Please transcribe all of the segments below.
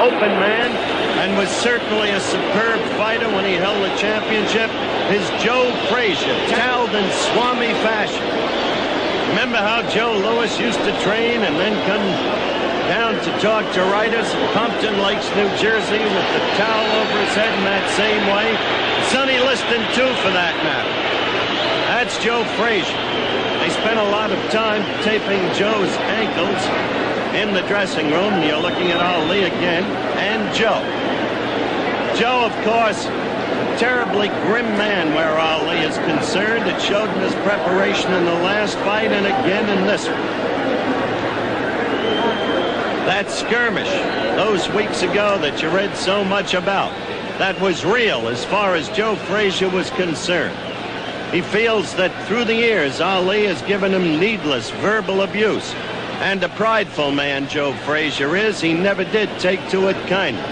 open man and was certainly a superb fighter when he held the championship is Joe Frazier, toweled in Swami fashion. Remember how Joe Louis used to train and then come down to talk to writers in Pompton Lakes, New Jersey, with the towel over his head in that same way? Sonny Liston, too, for that matter. That's Joe Frazier. They spent a lot of time taping Joe's ankles in the dressing room. You're looking at Ali again, and Joe. Joe, of course, a terribly grim man where Ali is concerned. It showed in his preparation in the last fight and again in this one. That skirmish those weeks ago that you read so much about, that was real as far as Joe Frazier was concerned. He feels that through the years, Ali has given him needless verbal abuse. And a prideful man Joe Frazier is, he never did take to it kindly.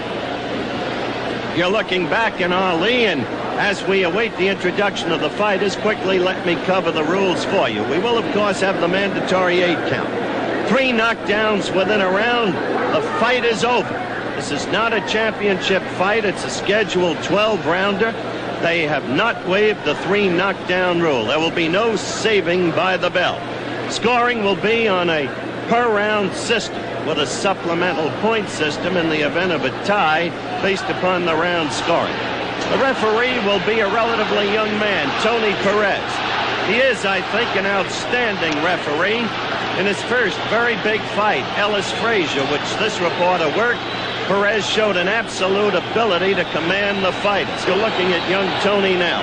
You're looking back in Ali, and as we await the introduction of the fighters, quickly let me cover the rules for you. We will, of course, have the mandatory 8 count. 3 knockdowns within a round, the fight is over. This is not a championship fight, it's a scheduled 12-rounder. They have not waived the 3 knockdown rule. There will be no saving by the bell. Scoring will be on a per-round system with a supplemental point system in the event of a tie based upon the round scoring. The referee will be a relatively young man, Tony Perez. He is, I think, an outstanding referee. In his first very big fight, Ellis Frazier, which this reporter worked, Perez showed an absolute ability to command the fighters. You're looking at young Tony now,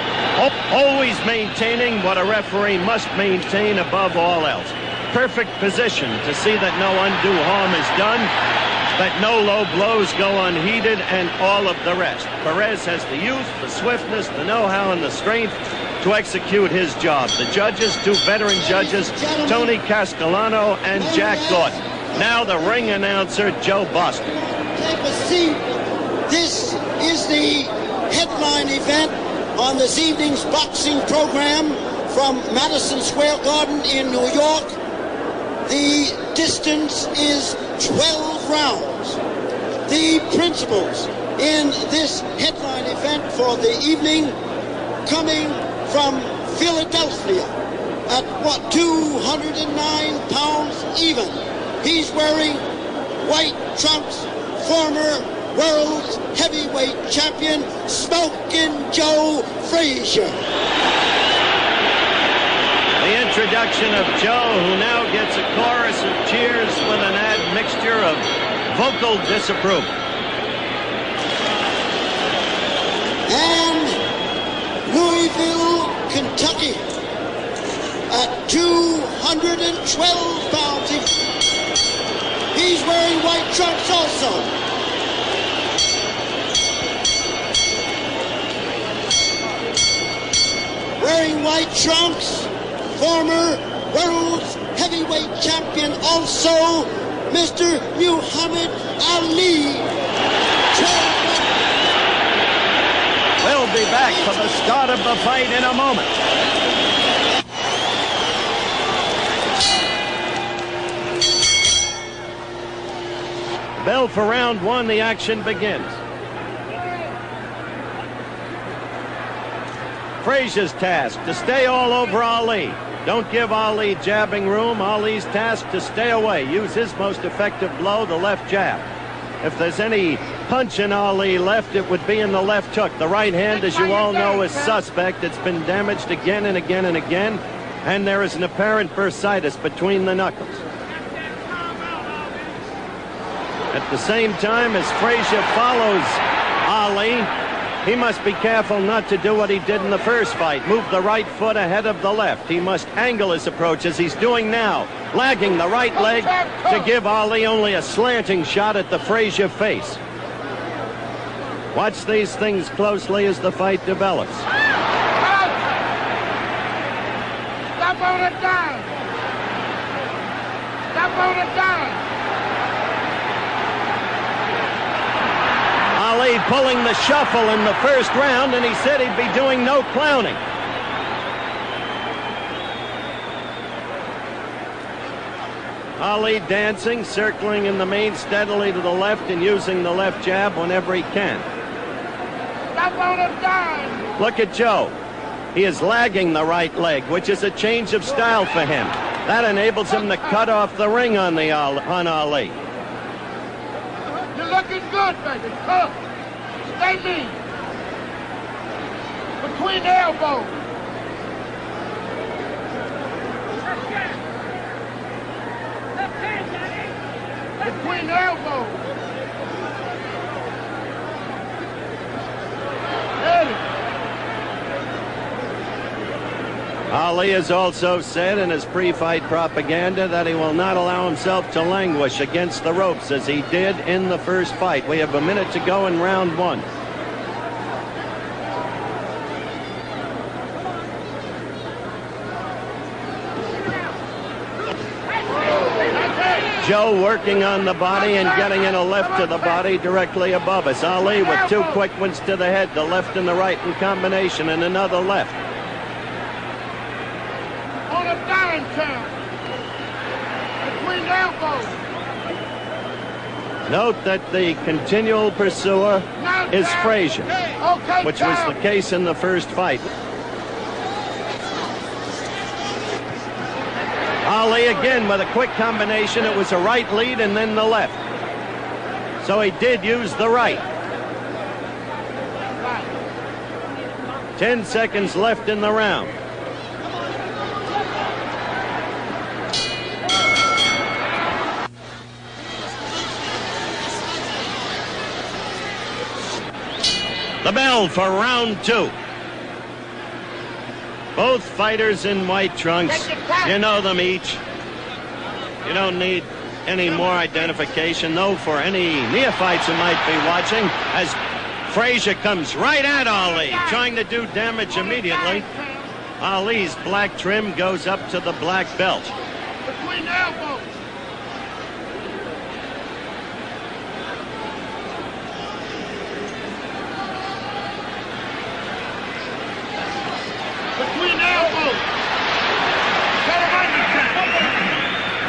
always maintaining what a referee must maintain above all else. Perfect position to see that no undue harm is done, that no low blows go unheeded, and all of the rest. Perez has the youth, the swiftness, the know-how, and the strength to execute his job. The judges, 2 veteran judges, Tony Castellano and Jack Gordon. Now the ring announcer, Joe Boston. Take a seat. This is the headline event on this evening's boxing program from Madison Square Garden in New York. The distance is 12 rounds. The principals in this headline event for the evening coming from Philadelphia at 209 pounds even. He's wearing white trunks, former world heavyweight champion, Smokin' Joe Frazier. The introduction of Joe, who now gets a chorus of cheers with an admixture of vocal disapproval. And Louisville, Kentucky, at 212 pounds. He's wearing white trunks also. Wearing white trunks, former world heavyweight champion also, Mr. Muhammad Ali. We'll be back for the start of the fight in a moment. Bell for round 1, the action begins. Frazier's task to stay all over Ali. Don't give Ali jabbing room. Ali's task to stay away. Use his most effective blow, the left jab. If there's any punch in Ali left, it would be in the left hook. The right hand, as you all know, is suspect. It's been damaged again and again and again, and there is an apparent bursitis between the knuckles. At the same time, as Frazier follows Ali, he must be careful not to do what he did in the first fight. Move the right foot ahead of the left. He must angle his approach as he's doing now, lagging the right leg to give Ali only a slanting shot at the Frazier face. Watch these things closely as the fight develops. Stop on it down. Stop on it down. Ali pulling the shuffle in the first round, and he said he'd be doing no clowning. Ali dancing, circling in the main steadily to the left and using the left jab whenever he can. Stop on a dime. Look at Joe. He is lagging the right leg, which is a change of style for him. That enables him to cut off the ring on Ali. You're looking good, baby. Tough. Stay mean. Between the elbows. Between the elbows. Ali has also said in his pre-fight propaganda that he will not allow himself to languish against the ropes as he did in the first fight. We have a minute to go in round one. Joe working on the body and getting in a left to the body directly above us. Ali with two quick ones to the head, the left and the right in combination, and another left. On a dime count. Between the elbows. Note that the continual pursuer is Frazier, which was the case in the first fight. Ali again with a quick combination. It was a right lead and then the left. So he did use the right. 10 seconds left in the round. The bell for round two. Both fighters in white trunks. You know them each. You don't need any more identification, though, for any neophytes who might be watching, as Frazier comes right at Ali, trying to do damage immediately. Ali's black trim goes up to the black belt. Between the elbows. Between the elbows. Cut him under tap.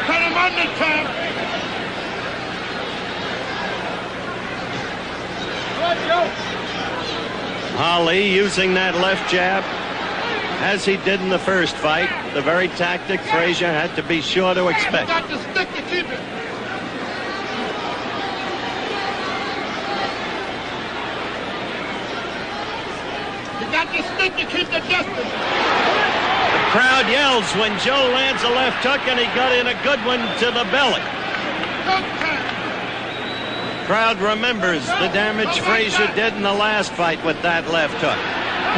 Cut him under tap. Ali using that left jab, as he did in the first fight, the very tactic Frazier had to be sure to expect. You got to stick to keep it. You got to stick to keep the distance. The crowd yells when Joe lands a left hook, and he got in a good one to the belly. Good tap. Crowd remembers the damage Frazier did in the last fight with that left hook,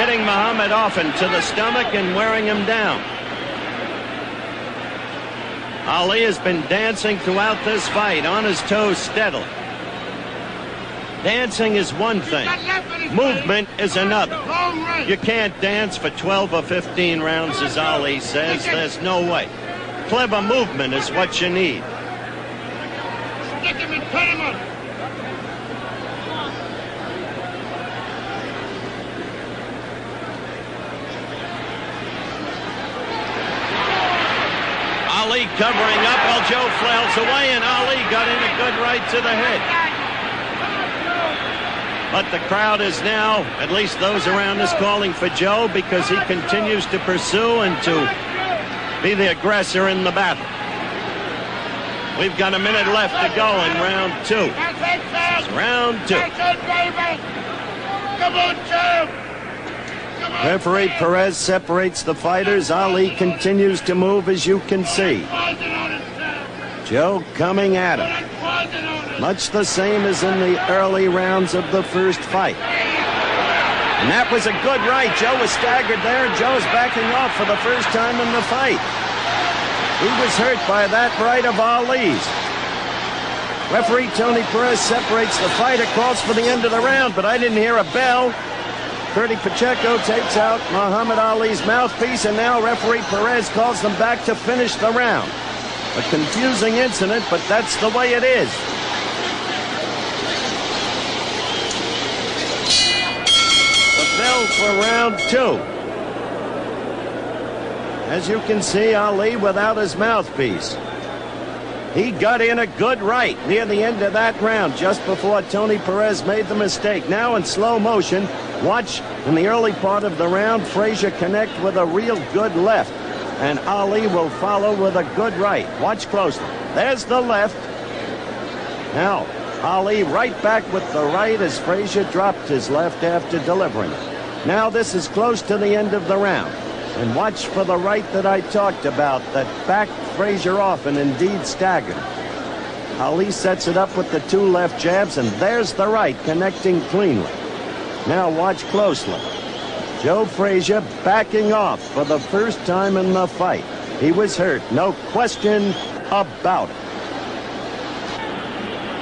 hitting Muhammad often to the stomach and wearing him down. Ali has been dancing throughout this fight, on his toes steadily. Dancing is one thing. Movement is another. Long range. You can't dance for 12 or 15 rounds, as Ali says. There's no way. Clever movement is what you need. Stick him and cut him up. Ali covering up while Joe flails away, and Ali got in a good right to the head. But the crowd is now, at least those around us, calling for Joe because he continues to pursue and to be the aggressor in the battle. We've got a minute left to go in round two. It's round two. Come on, Joe. Come on, Referee Perez separates the fighters. Ali continues to move, as you can see. Joe coming at him. Much the same as in the early rounds of the first fight. And that was a good right. Joe was staggered there. Joe's backing off for the first time in the fight. He was hurt by that right of Ali's. Referee Tony Perez separates the fighter, calls for the end of the round, but I didn't hear a bell. Curdy Pacheco takes out Muhammad Ali's mouthpiece, and now referee Perez calls them back to finish the round. A confusing incident, but that's the way it is. The bell for round two. As you can see, Ali without his mouthpiece. He got in a good right near the end of that round, just before Tony Perez made the mistake. Now in slow motion, watch in the early part of the round, Frazier connect with a real good left, and Ali will follow with a good right. Watch closely. There's the left. Now, Ali right back with the right as Frazier dropped his left after delivering it. Now this is close to the end of the round. And watch for the right that I talked about that backed Frazier off and indeed staggered. Ali sets it up with the two left jabs, and there's the right connecting cleanly. Now watch closely. Joe Frazier backing off for the first time in the fight. He was hurt, no question about it.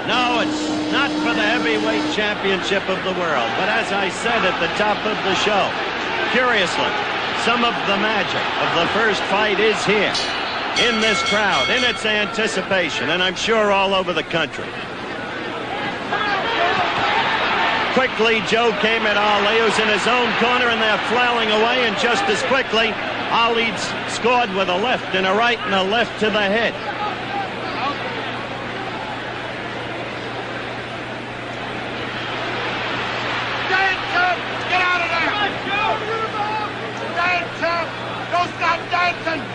No, it's not for the heavyweight championship of the world, but as I said at the top of the show, curiously, some of the magic of the first fight is here, in this crowd, in its anticipation, and I'm sure all over the country. Quickly, Joe came at Ali, who's in his own corner, and they're flailing away, and just as quickly, Ali scored with a left and a right and a left to the head.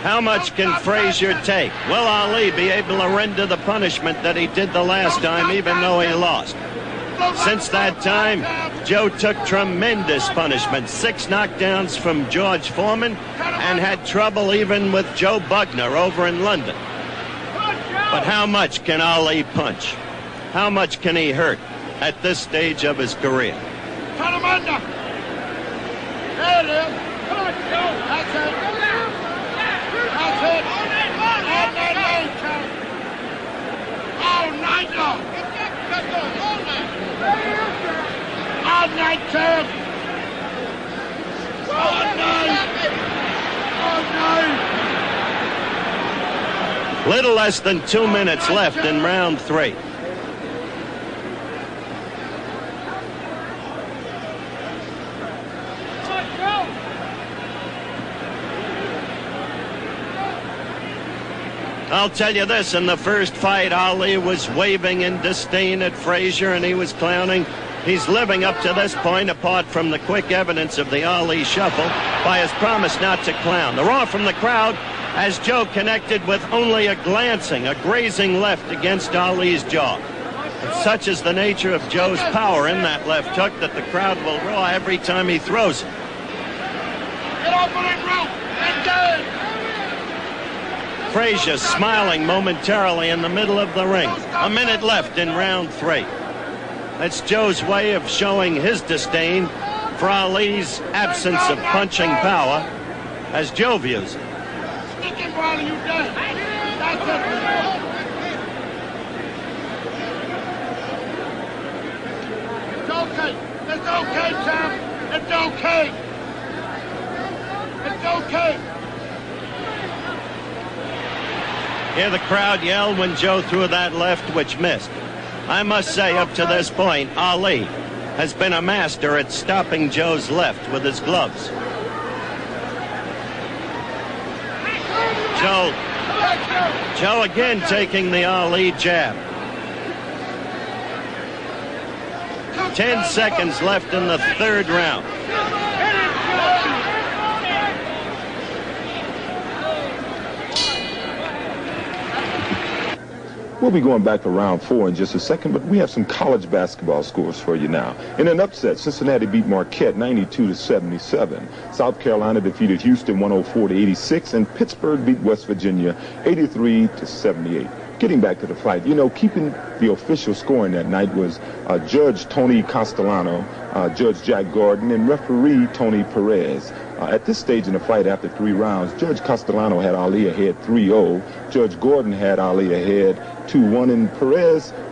How much can Frazier take? Will Ali be able to render the punishment that he did the last time, even though he lost? Since that time, Joe took tremendous punishment. 6 knockdowns from George Foreman, and had trouble even with Joe Bugner over in London. But how much can Ali punch? How much can he hurt at this stage of his career? Cut him under. There it is. Come on, Joe. That's it. That's it. All night long, Joe. All night long. All night, Joe. All night. All night. Little less than 2 minutes left in round 3. I'll tell you this, in the first fight, Ali was waving in disdain at Frazier, and he was clowning. He's living up to this point, apart from the quick evidence of the Ali shuffle, by his promise not to clown. The roar from the crowd as Joe connected with only a glancing, a grazing left against Ali's jaw. And such is the nature of Joe's power in that left hook that the crowd will roar every time he throws it. Get off of that rope. That's good. Frazier smiling momentarily in the middle of the ring. A minute left in round 3. That's Joe's way of showing his disdain for Ali's absence of punching power, as Joe views it. Stick him while you done. That's it. It's okay. It's okay, champ. It's okay. It's okay. Hear the crowd yell when Joe threw that left, which missed. I must say, up to this point, Ali has been a master at stopping Joe's left with his gloves. Joe again taking the Ali jab. 10 seconds left in the third round. We'll be going back to round 4 in just a second, but we have some college basketball scores for you now. In an upset, Cincinnati beat Marquette 92-77. South Carolina defeated Houston 104-86, and Pittsburgh beat West Virginia 83-78. Getting back to the fight, you know, keeping the official scoring that night was Judge Tony Castellano, Judge Jack Gordon, and referee Tony Perez. At this stage in the fight, after 3 rounds, Judge Castellano had Ali ahead 3-0. Judge Gordon had Ali ahead 2-1, and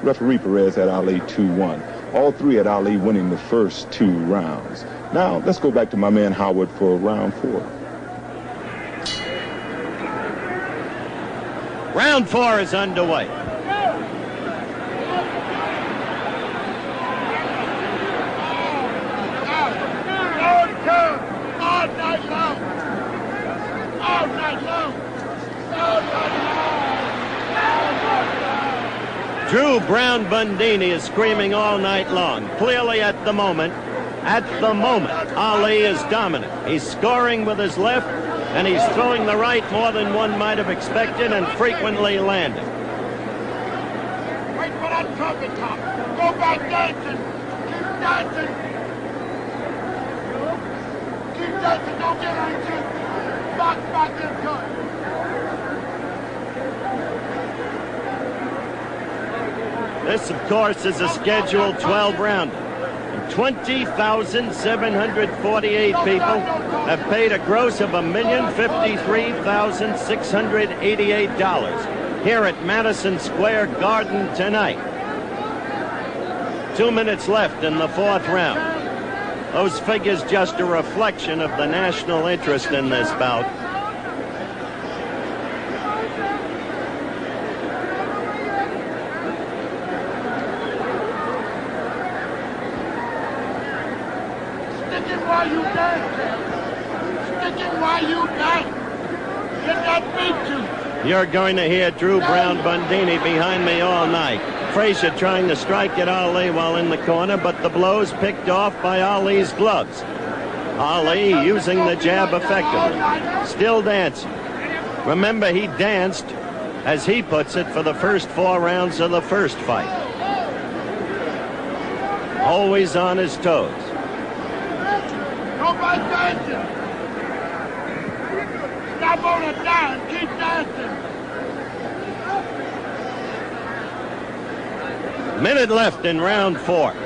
referee Perez had Ali 2-1. All 3 had Ali winning the first 2 rounds. Now, let's go back to my man Howard for round 4. Round 4 is underway. All night long. All night long. All night long. Drew Brown Bundini is screaming all night long. Clearly at the moment, Ali is dominant. He's scoring with his left, and he's throwing the right more than one might have expected and frequently landing. Wait for that trumpet top. Go back dancing. Keep dancing. Keep dancing. Don't get anxious. Box back into it. This, of course, is a scheduled 12-rounder. 20,748 people have paid a gross of $1,053,688 here at Madison Square Garden tonight. 2 minutes left in the fourth round. Those figures just a reflection of the national interest in this bout. While you dance, sticking while you dance. Get that beat to. You're going to hear Drew Brown Bundini behind me all night. Frazier trying to strike at Ali while in the corner, but the blows picked off by Ali's gloves. Ali using the jab effectively. Still dancing. Remember, he danced, as he puts it, for the first 4 rounds of the first fight. Always on his toes. Nobody dancing. Stop on it down. Keep dancing. Minute left in round 4. Keep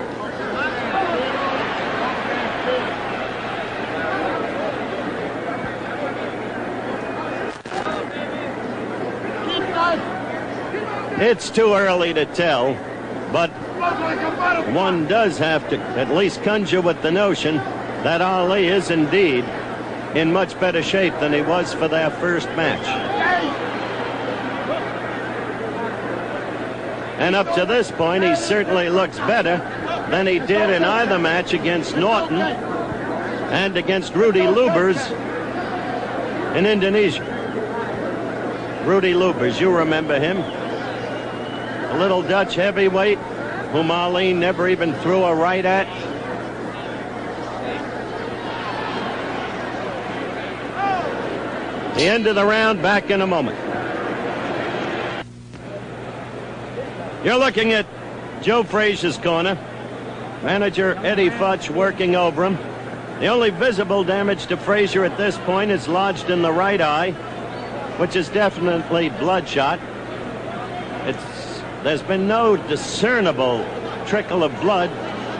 dancing. It's too early to tell, but one does have to at least conjure with the notion that Ali is indeed in much better shape than he was for their first match. And up to this point, he certainly looks better than he did in either match against Norton and against Rudy Lubers in Indonesia. Rudy Lubers, you remember him. A little Dutch heavyweight whom Ali never even threw a right at. The end of the round, back in a moment. You're looking at Joe Frazier's corner. Manager Eddie Futch working over him. The only visible damage to Frazier at this point is lodged in the right eye, which is definitely bloodshot. There's been no discernible trickle of blood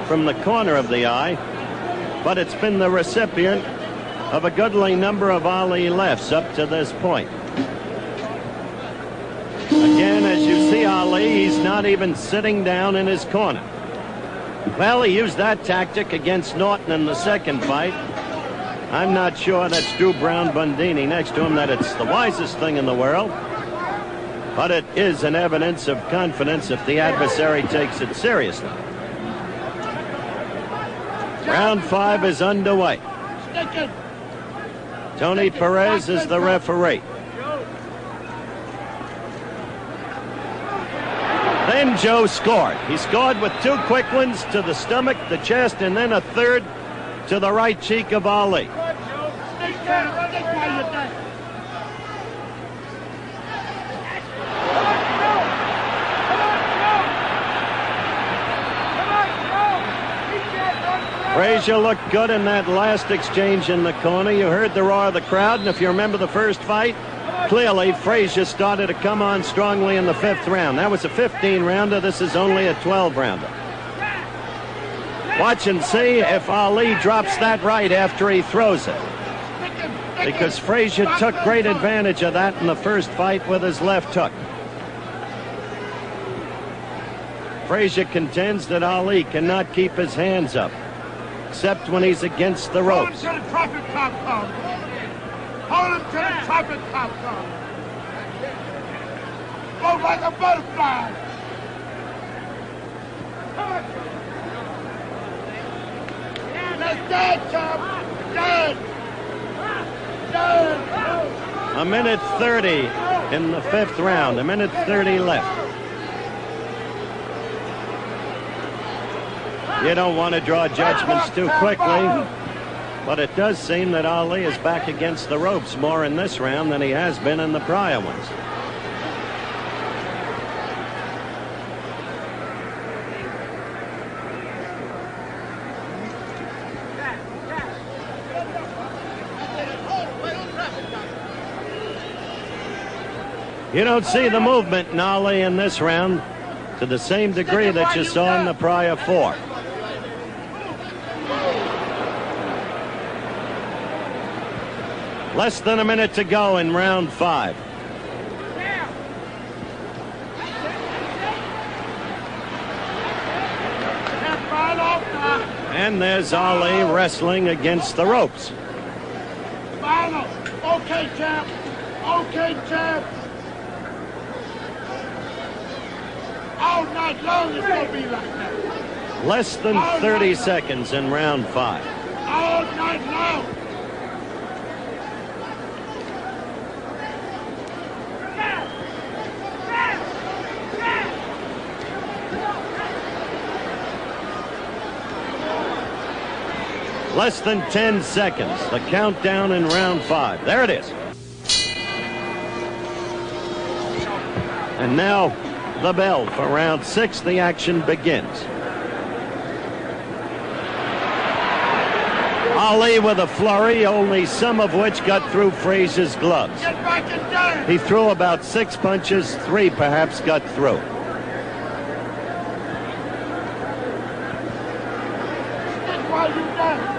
from the corner of the eye, but it's been the recipient of a goodly number of Ali lefts up to this point. Again, as you see Ali, he's not even sitting down in his corner. Well, he used that tactic against Norton in the second fight. I'm not sure that's Drew Brown Bundini next to him that it's the wisest thing in the world, but it is an evidence of confidence if the adversary takes it seriously. Round 5 is underway. Tony Perez is the referee. Then Joe scored. He scored with 2 quick ones to the stomach, the chest, and then a third to the right cheek of Ali. Frazier looked good in that last exchange in the corner. You heard the roar of the crowd, and if you remember the first fight, clearly Frazier started to come on strongly in the 5th round. That was a 15-rounder. This is only a 12-rounder. Watch and see if Ali drops that right after he throws it, because Frazier took great advantage of that in the first fight with his left hook. Frazier contends that Ali cannot keep his hands up, except when he's against the ropes. Hold him to the trumpet top gun. Hold him to the trumpet top gun. Go like a butterfly. Let's dance, chop. Dance. Dance. A minute 30 in the 5th round. A minute 30 left. You don't want to draw judgments too quickly, but it does seem that Ali is back against the ropes more in this round than he has been in the prior ones. You don't see the movement in Ali in this round to the same degree that you saw in the prior four. Less than a minute to go in round 5. And there's Ali wrestling against the ropes. Okay, champ. Okay, champ. All night long it's going to be like that. Less than 30 seconds in round 5. All night long. Less than 10 seconds. The countdown in round 5. There it is. And now the bell for round 6. The action begins. Ali with a flurry, only some of which got through Frazier's gloves. Get back and down. He threw about 6 punches, 3 perhaps got through. That's why you done.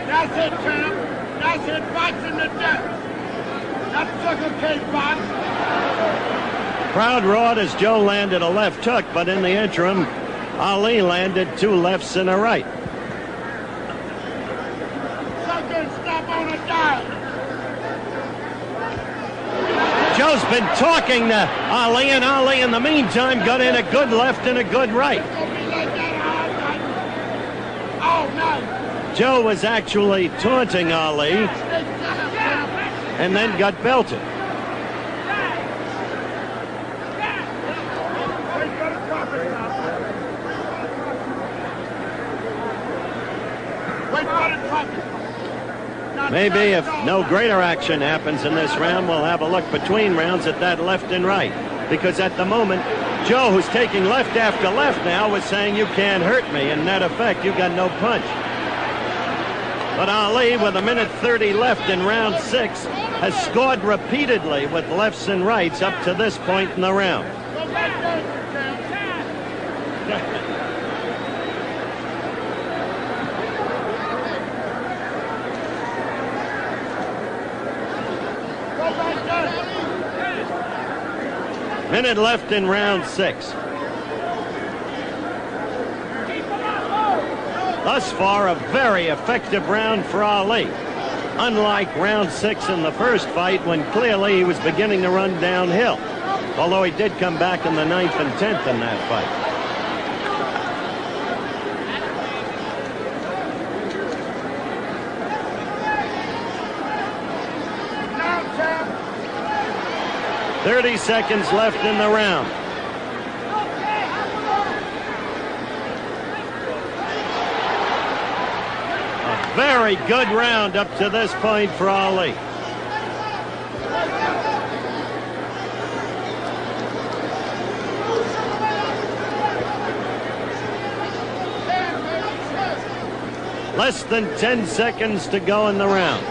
That's it, champ. That's it, boxing to death. That's sucker cake box. Crowd roared as Joe landed a left hook, but in the interim, Ali landed 2 lefts and a right. Sucker, stop on a dime. Joe's been talking to Ali, and Ali in the meantime got in a good left and a good right. It's gonna be like that all night. All night. Joe was actually taunting Ali and then got belted. Wait for the trumpet now. Wait for the trumpet. Maybe if no greater action happens in this round, we'll have a look between rounds at that left and right. Because at the moment, Joe, who's taking left after left now, was saying, "You can't hurt me." In net effect, you got no punch. But Ali, with 1:30 left in round 6, has scored repeatedly with lefts and rights up to this point in the round. Go back there, champ. Go back there. Minute left in round 6. Thus far, a very effective round for Ali. Unlike round 6 in the first fight, when clearly he was beginning to run downhill. Although he did come back in the 9th and 10th in that fight. Now, champ. 30 seconds left in the round. Very good round up to this point for Ali. Less than 10 seconds to go in the round.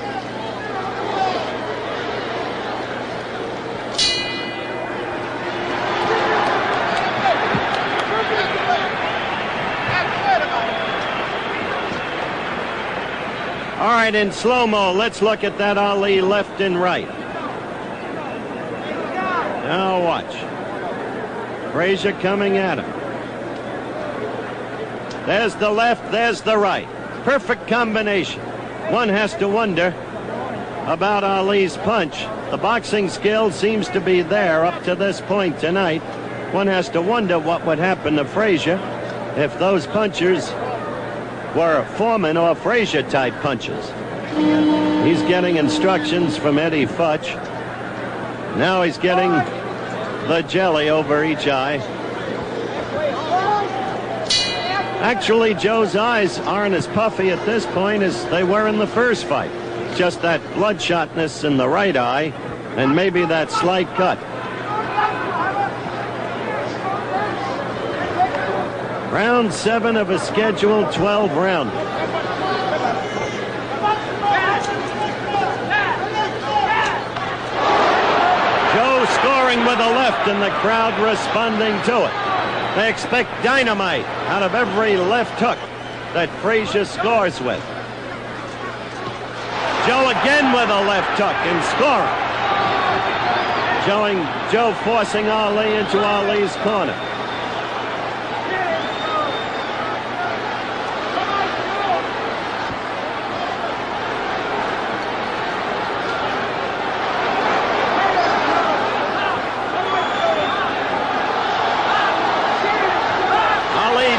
All right, in slow-mo, let's look at that Ali left and right. Now watch. Frazier coming at him. There's the left, there's the right. Perfect combination. One has to wonder about Ali's punch. The boxing skill seems to be there up to this point tonight. One has to wonder what would happen to Frazier if those punchers were Foreman or Frazier type punches. He's getting instructions from Eddie Futch. Now he's getting the jelly over each eye. Actually, Joe's eyes aren't as puffy at this point as they were in the first fight. Just that bloodshotness in the right eye and maybe that slight cut. Round 7 of a scheduled 12 round. Joe scoring with a left and the crowd responding to it. They expect dynamite out of every left hook that Frazier scores with. Joe again with a left hook and scoring. Showing Joe forcing Ali into Ali's corner.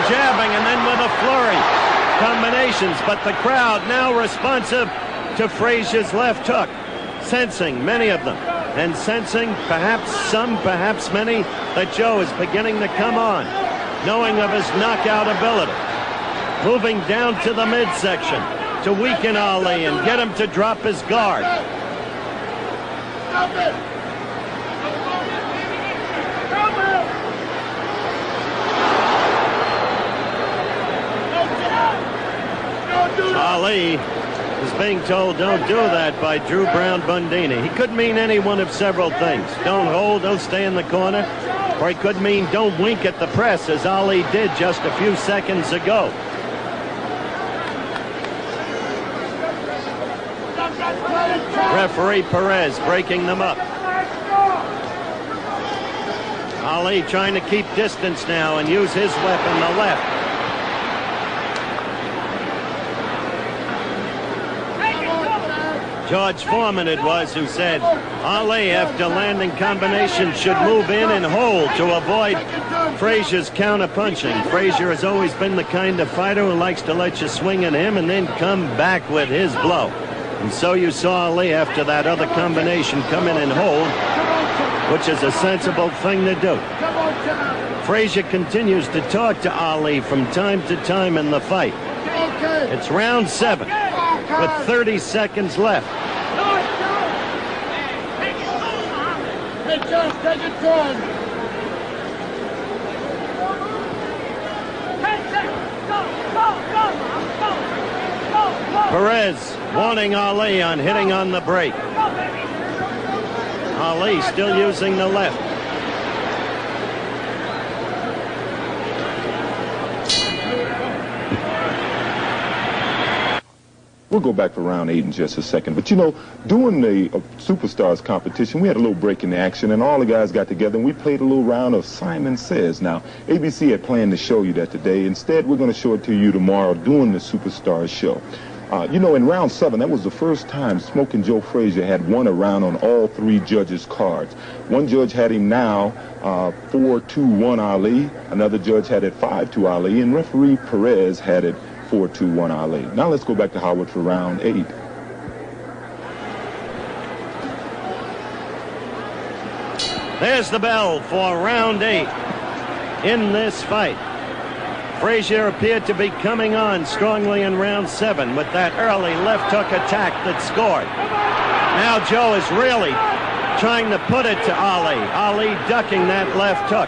Jabbing and then with a flurry combinations, but the crowd now responsive to Frazier's left hook, sensing many of them, and sensing perhaps some, perhaps many, that Joe is beginning to come on, knowing of his knockout ability, moving down to the midsection to weaken Ali and get him to drop his guard. Ali is being told don't do that by Drew Brown Bundini. He could mean any one of several things. Don't hold, don't stay in the corner. Or he could mean don't wink at the press, as Ali did just a few seconds ago. Referee Perez breaking them up. Ali trying to keep distance now and use his weapon, the left. George Foreman it was who said Ali, after landing combinations, should move in and hold to avoid Frazier's counter-punching. Frazier has always been the kind of fighter who likes to let you swing at him and then come back with his blow. And so you saw Ali, after that other combination, come in and hold, which is a sensible thing to do. Frazier continues to talk to Ali from time to time in the fight. It's round 7 with 30 seconds left. Perez warning Ali on hitting on the break. Ali still using the left. We'll go back for round 8 in just a second. But, you know, during the Superstars competition, we had a little break in the action, and all the guys got together, and we played a little round of Simon Says. Now, ABC had planned to show you that today. Instead, we're going to show it to you tomorrow during the Superstars show. You know, in round 7, that was the first time Smoking Joe Frazier had won a round on all 3 judges' cards. One judge had him now 4-2-1 Ali. Another judge had it 5-2 Ali, and referee Perez had it 4-2-1 Ali. Now let's go back to Howard for round 8. There's the bell for round 8 in this fight. Frazier appeared to be coming on strongly in round 7 with that early left hook attack that scored. Now Joe is really trying to put it to Ali. Ali ducking that left hook.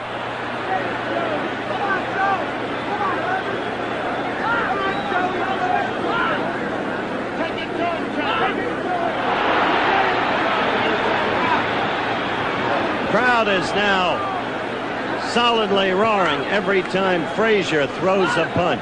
Crowd is now solidly roaring every time Frazier throws a punch.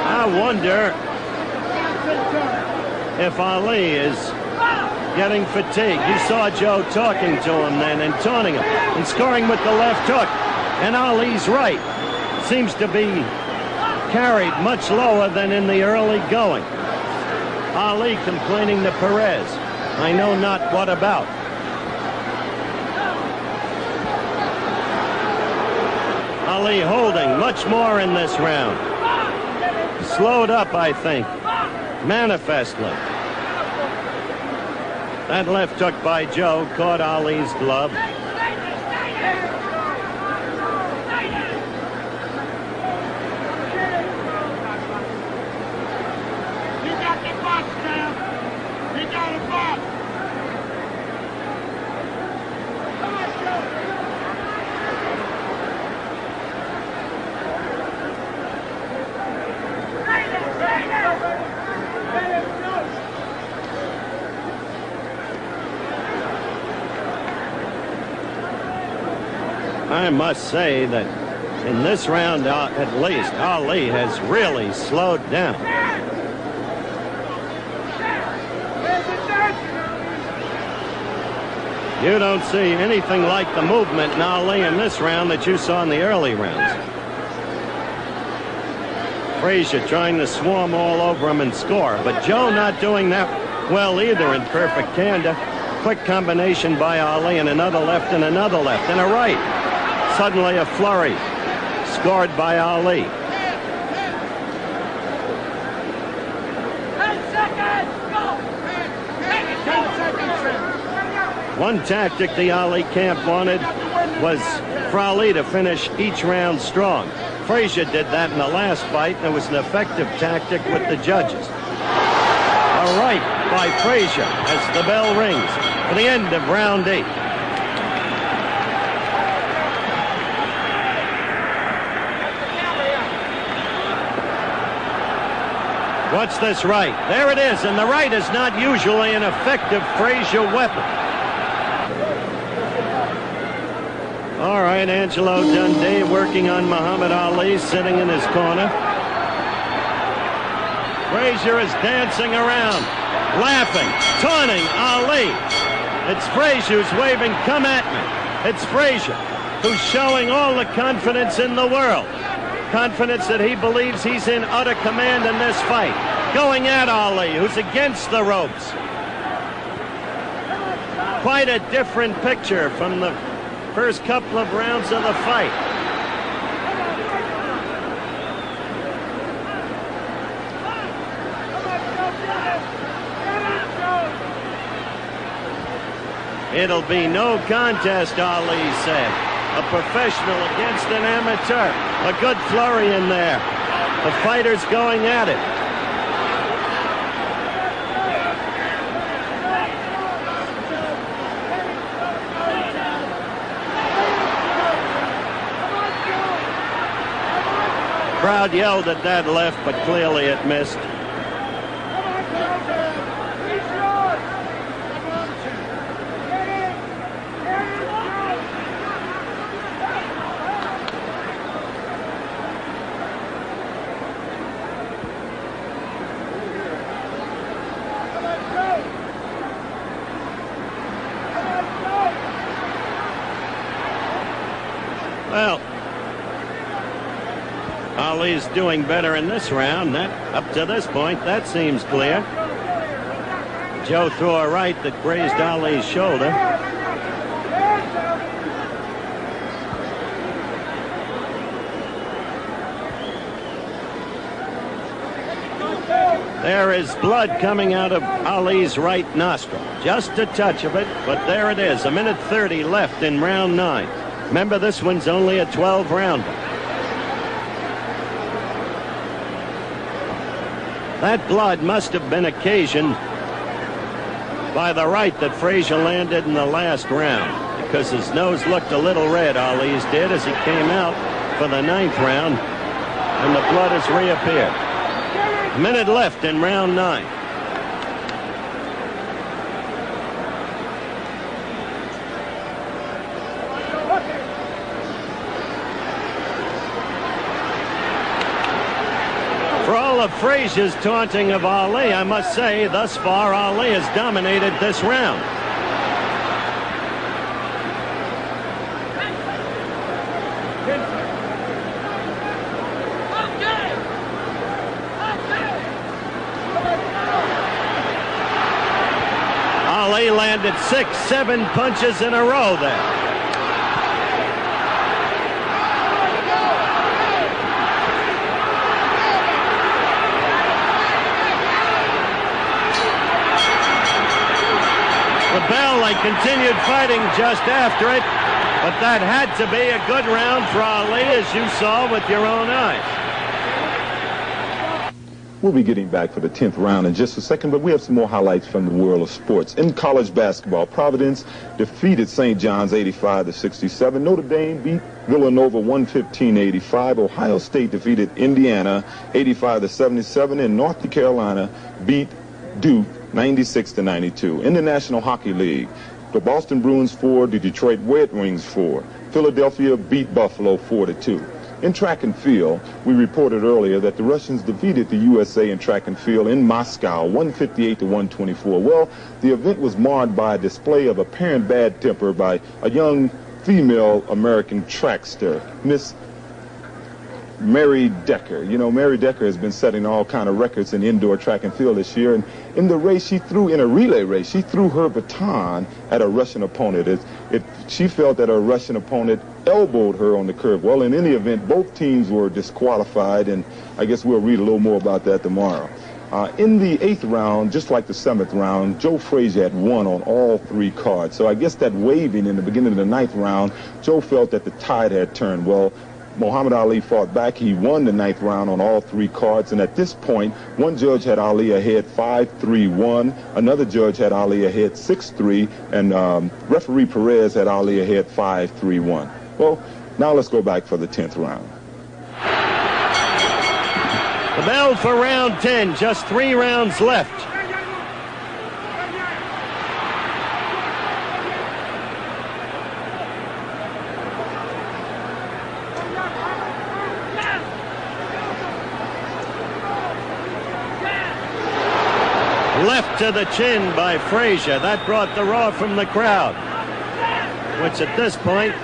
I wonder if Ali is getting fatigued. You saw Joe talking to him then and taunting him and scoring with the left hook. And Ali's right. Seems to be carried much lower than in the early going. Ali complaining to Perez, I know not what about. Ali holding much more in this round. Slowed up, I think, manifestly. That left hook by Joe caught Ali's glove. I must say that in this round, at least, Ali has really slowed down. You don't see anything like the movement in Ali in this round that you saw in the early rounds. Frazier trying to swarm all over him and score, but Joe not doing that well either in perfect candor. Quick combination by Ali and another left and another left and a right. Suddenly a flurry scored by Ali. 10 seconds, go! 10 seconds. One tactic the Ali camp wanted was for Ali to finish each round strong. Frazier did that in the last fight, and it was an effective tactic with the judges. A right by Frazier as the bell rings for the end of round 8. What's this right? There it is, and the right is not usually an effective Frazier weapon. All right, Angelo Dundee working on Muhammad Ali, sitting in his corner. Frazier is dancing around, laughing, taunting Ali. It's Frazier who's waving, come at me. It's Frazier who's showing all the confidence in the world. Confidence that he believes he's in utter command in this fight. Going at Ali, who's against the ropes. Quite a different picture from the first couple of rounds of the fight. It'll be no contest, Ali said. A professional against an amateur. A good flurry in there. The fighters going at it. Crowd yelled at that left, but clearly it missed. Well, Ali's doing better in this round. That, up to this point, that seems clear. Joe threw a right that grazed Ali's shoulder. There is blood coming out of Ali's right nostril. Just a touch of it, but there it is. 1:30 left in round 9. Remember, this one's only a 12-rounder. That blood must have been occasioned by the right that Frazier landed in the last round, because his nose looked a little red, Ali's did, as he came out for the 9th round, and the blood has reappeared. A minute left in round 9. For all of Frazier's taunting of Ali, I must say, thus far, Ali has dominated this round. Ali landed 6-7 punches in a row there. The bell, they continued fighting just after it, but that had to be a good round for Ali, as you saw with your own eyes. We'll be getting back for the 10th round in just a second, but we have some more highlights from the world of sports. In college basketball, Providence defeated St. John's 85-67. Notre Dame beat Villanova 115-85. Ohio State defeated Indiana 85-77. And North Carolina beat Duke 96-92. In the National Hockey League, the Boston Bruins 4, the Detroit Red Wings 4. Philadelphia beat Buffalo 4-2. In track and field, we reported earlier that the Russians defeated the USA in track and field in Moscow 158-124. Well, the event was marred by a display of apparent bad temper by a young female American trackster, Miss Mary Decker. You know, Mary Decker has been setting all kind of records in indoor track and field this year, and in the race in a relay race, she threw her baton at a Russian opponent. She felt that her Russian opponent elbowed her on the curve. Well, in any event, both teams were disqualified, and I guess we'll read a little more about that tomorrow. In the 8th round, just like the 7th round, Joe Frazier had won on all 3 cards. So I guess that waving in the beginning of the 9th round, Joe felt that the tide had turned. Well, Muhammad Ali fought back. He won the 9th round on all 3 cards, and at this point, one judge had Ali ahead 5-3-1, another judge had Ali ahead 6-3, and referee Perez had Ali ahead 5-3-1. Well, now let's go back for the 10th round. The bell for round 10, just 3 rounds left. Left to the chin by Frazier. That brought the roar from the crowd, which at this point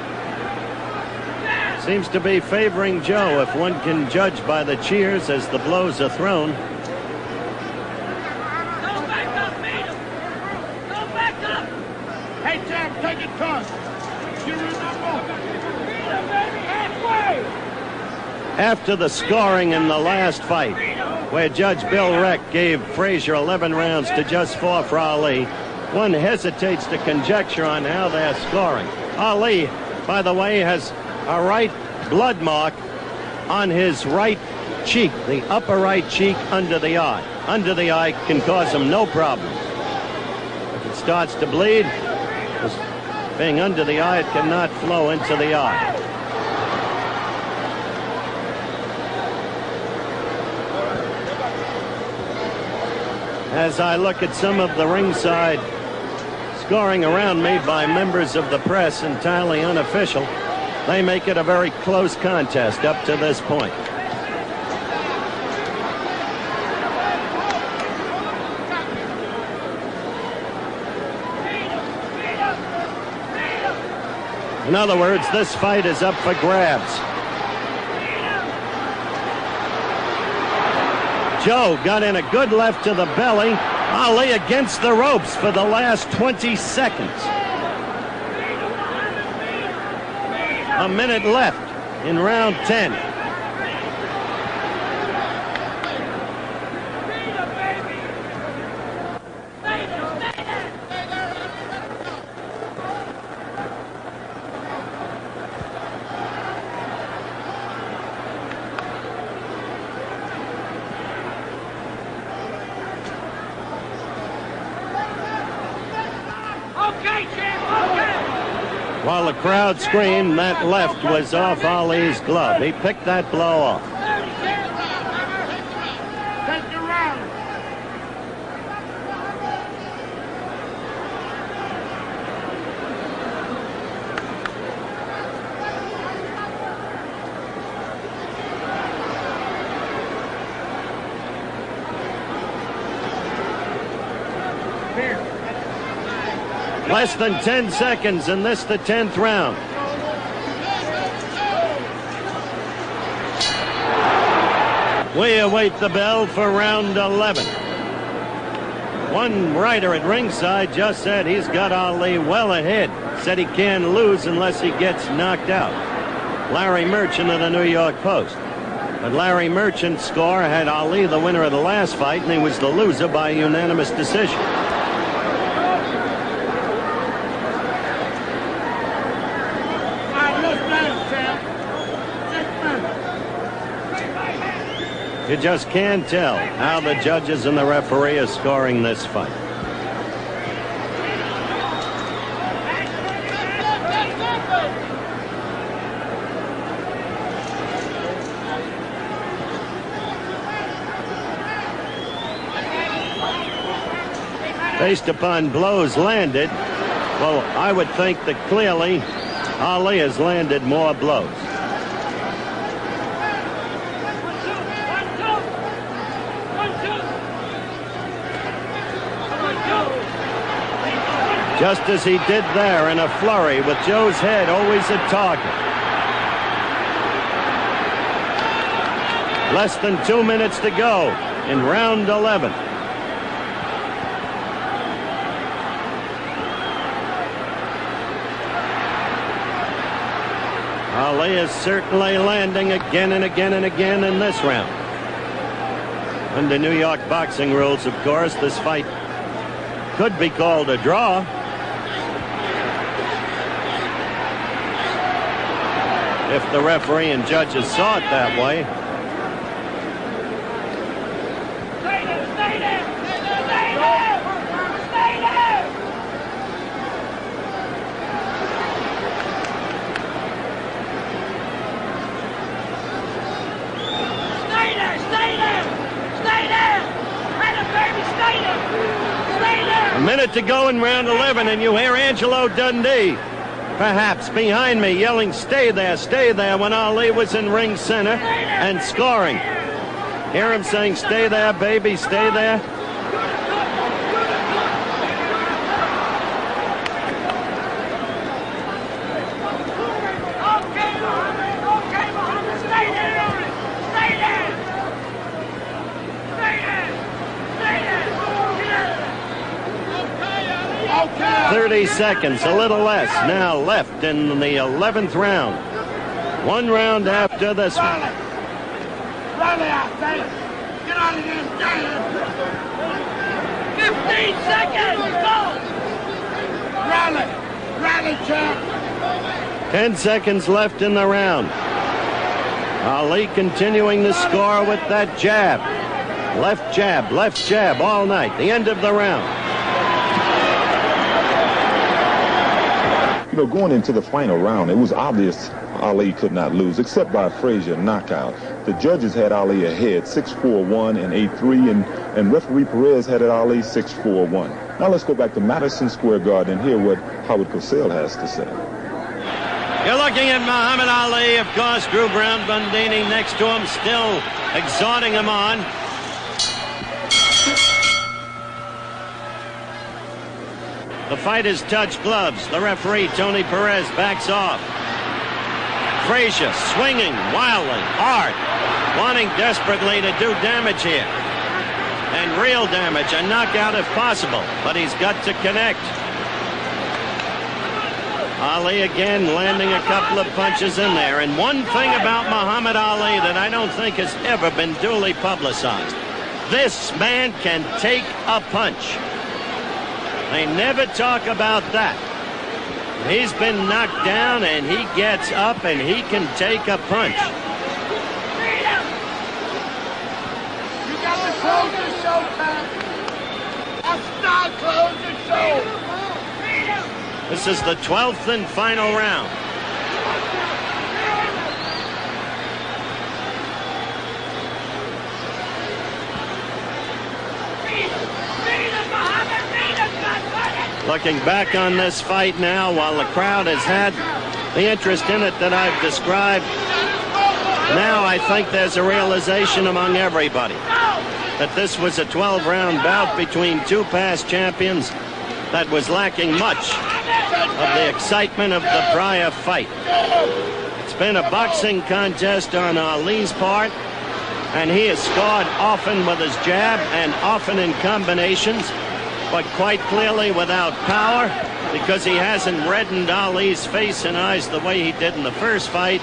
seems to be favoring Joe, if one can judge by the cheers as the blows are thrown. Go back up, Maynard. Go back up. Hey, Jam, take it tough. You remember? Baby, halfway. After the scoring in the last fight, where Judge Bill Reck gave Frazier 11 rounds to just 4 for Ali, one hesitates to conjecture on how they're scoring. Ali, by the way, has a right blood mark on his right cheek, the upper right cheek under the eye. Under the eye can cause him no problem. If it starts to bleed, being under the eye, it cannot flow into the eye. As I look at some of the ringside scoring around me by members of the press, entirely unofficial, they make it a very close contest up to this point. In other words, this fight is up for grabs. Joe got in a good left to the belly. Ali against the ropes for the last 20 seconds. A minute left in round 10. While the crowd screamed, that left was off Ali's glove. He picked that blow off. Take your round. Less than 10 seconds, and this the 10th round. We await the bell for round 11. One writer at ringside just said he's got Ali well ahead. Said he can't lose unless he gets knocked out. Larry Merchant of the New York Post. But Larry Merchant's score had Ali the winner of the last fight, and he was the loser by unanimous decision. You just can't tell how the judges and the referee are scoring this fight. Based upon blows landed, well, I would think that clearly Ali has landed more blows. Just as he did there in a flurry, with Joe's head always a target. Less than 2 minutes to go in round 11. Ali is certainly landing again and again and again in this round. Under New York boxing rules, of course, this fight could be called a draw. If the referee and judges saw it that way. Stay there! Stay there! Stay there! Stay there! 1 minute to go in round 11, and you hear Angelo Dundee, perhaps behind me, yelling, stay there, when Ali was in ring center and scoring. Hear him saying, stay there, baby, stay there. Okay, Muhammad, stay there. Stay there. Stay there. Stay there. Okay. 30 seconds, a little less, now left in the 11th round. One round after this one. Rally out, Dave. Get out of here, Dave. 15 seconds. Go. Rally, champ. 10 seconds left in the round. Ali continuing the score with that jab. Left jab all night. The end of the round. You know, going into the final round, it was obvious Ali could not lose, except by a Frazier knockout. The judges had Ali ahead, 6-4-1 and 8-3, and referee Perez had it Ali 6-4-1. Now let's go back to Madison Square Garden and hear what Howard Cosell has to say. You're looking at Muhammad Ali, of course, Drew Brown Bundini next to him, still exhorting him on. The fighters touch gloves. The referee, Tony Perez, backs off. Frazier swinging wildly, hard, wanting desperately to do damage here. And real damage, a knockout if possible, but he's got to connect. Ali again landing a couple of punches in there. And one thing about Muhammad Ali that I don't think has ever been duly publicized. This man can take a punch. They never talk about that. He's been knocked down and he gets up and he can take a punch. You got to close the show, Pat. I'll start close the show. This is the 12th and final round. Looking back on this fight now, while the crowd has had the interest in it that I've described, now I think there's a realization among everybody that this was a 12-round bout between two past champions that was lacking much of the excitement of the prior fight. It's been a boxing contest on Ali's part, and he has scored often with his jab and often in combinations, but quite clearly without power, because he hasn't reddened Ali's face and eyes the way he did in the first fight.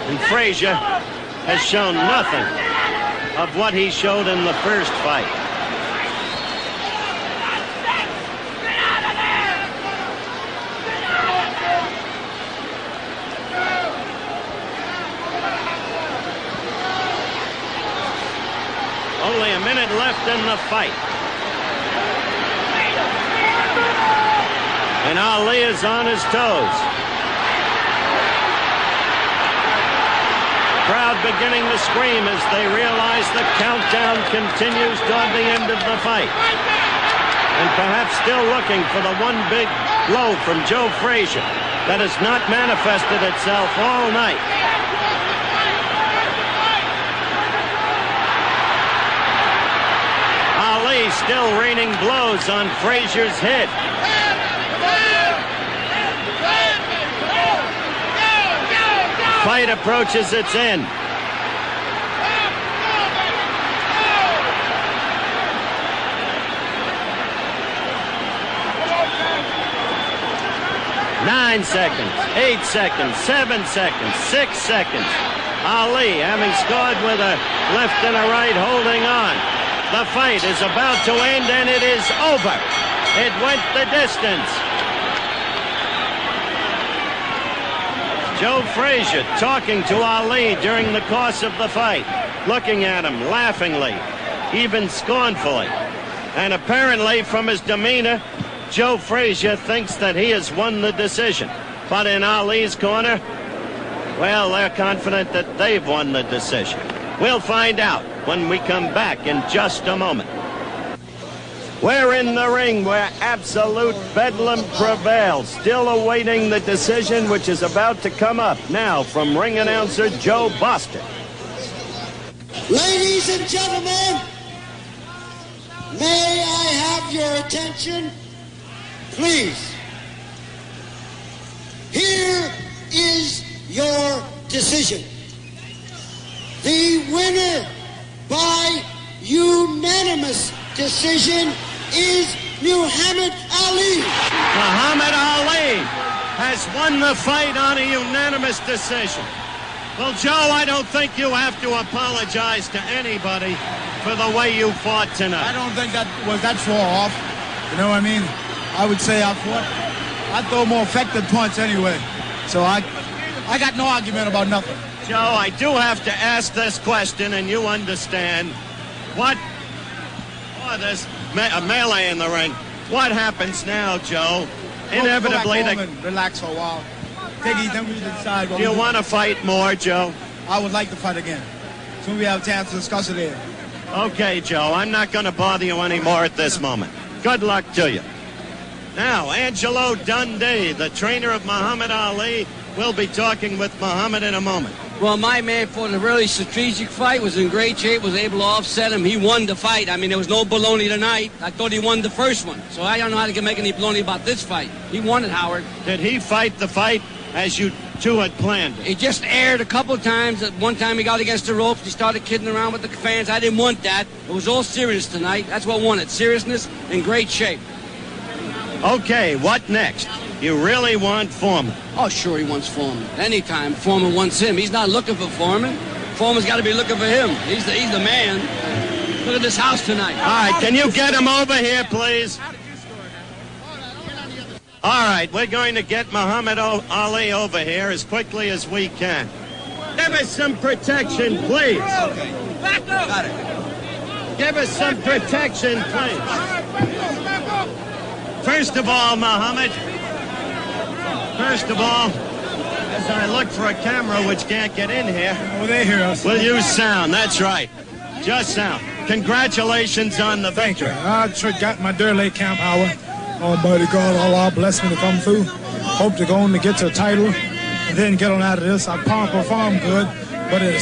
And Frazier has shown nothing of what he showed in the first fight. Only a minute left in the fight. And Ali is on his toes. Crowd beginning to scream as they realize the countdown continues toward the end of the fight. And perhaps still looking for the one big blow from Joe Frazier that has not manifested itself all night. Ali still raining blows on Frazier's head. Fight approaches its end. Nine seconds, 8 seconds, 7 seconds, 6 seconds. Ali, having scored with a left and a right, holding on. The fight is about to end, and it is over. It went the distance. Joe Frazier talking to Ali during the course of the fight, looking at him laughingly, even scornfully. And apparently from his demeanor, Joe Frazier thinks that he has won the decision. But in Ali's corner, well, they're confident that they've won the decision. We'll find out when we come back in just a moment. We're in the ring where absolute bedlam prevails, still awaiting the decision which is about to come up now from ring announcer Joe Boston. Ladies and gentlemen, may I have your attention, please? Here is your decision. The winner by unanimous decision is Muhammad Ali. Muhammad Ali has won the fight on a unanimous decision. Well, Joe, I don't think you have to apologize to anybody for the way you fought tonight. I don't think that was that far off. You know what I mean? I would say I throw a more effective punch anyway. So I got no argument about nothing. Joe, I do have to ask this question, and you understand. What? Oh, there's a melee in the ring. What happens now, Joe? Inevitably, go back home and relax for a while. Take it, then we decide. Do you want to fight more, Joe? I would like to fight again. Soon we have a chance to discuss it here. Okay, Joe. I'm not going to bother you anymore at this moment. Good luck to you. Now, Angelo Dundee, the trainer of Muhammad Ali, will be talking with Muhammad in a moment. Well, my man fought a really strategic fight, was in great shape, was able to offset him. He won the fight. I mean, there was no baloney tonight. I thought he won the first one. So I don't know how to make any baloney about this fight. He won it, Howard. Did he fight the fight as you two had planned it? He just aired a couple of times. One time he got against the ropes. He started kidding around with the fans. I didn't want that. It was all serious tonight. That's what I wanted. Seriousness in great shape. Okay, what next? You really want Foreman? Oh, sure, he wants Foreman. Anytime Foreman wants him. He's not looking for Foreman. Foreman's got to be looking for him. He's the man. Look at this house tonight. All right, can you get him over here, please? All right, we're going to get Muhammad Ali over here as quickly as we can. Give us some protection, please. Okay. Back up. Got it. Give us some protection, please. First of all, Muhammad, as I look for a camera which can't get in here, Oh, they hear us. we'll use sound. That's right. Just sound. Congratulations on the victory. I got my Durley camp, Howard. Almighty God, Allah bless me to come through. Hope to go on to get to a title and then get on out of this. I perform good, but it's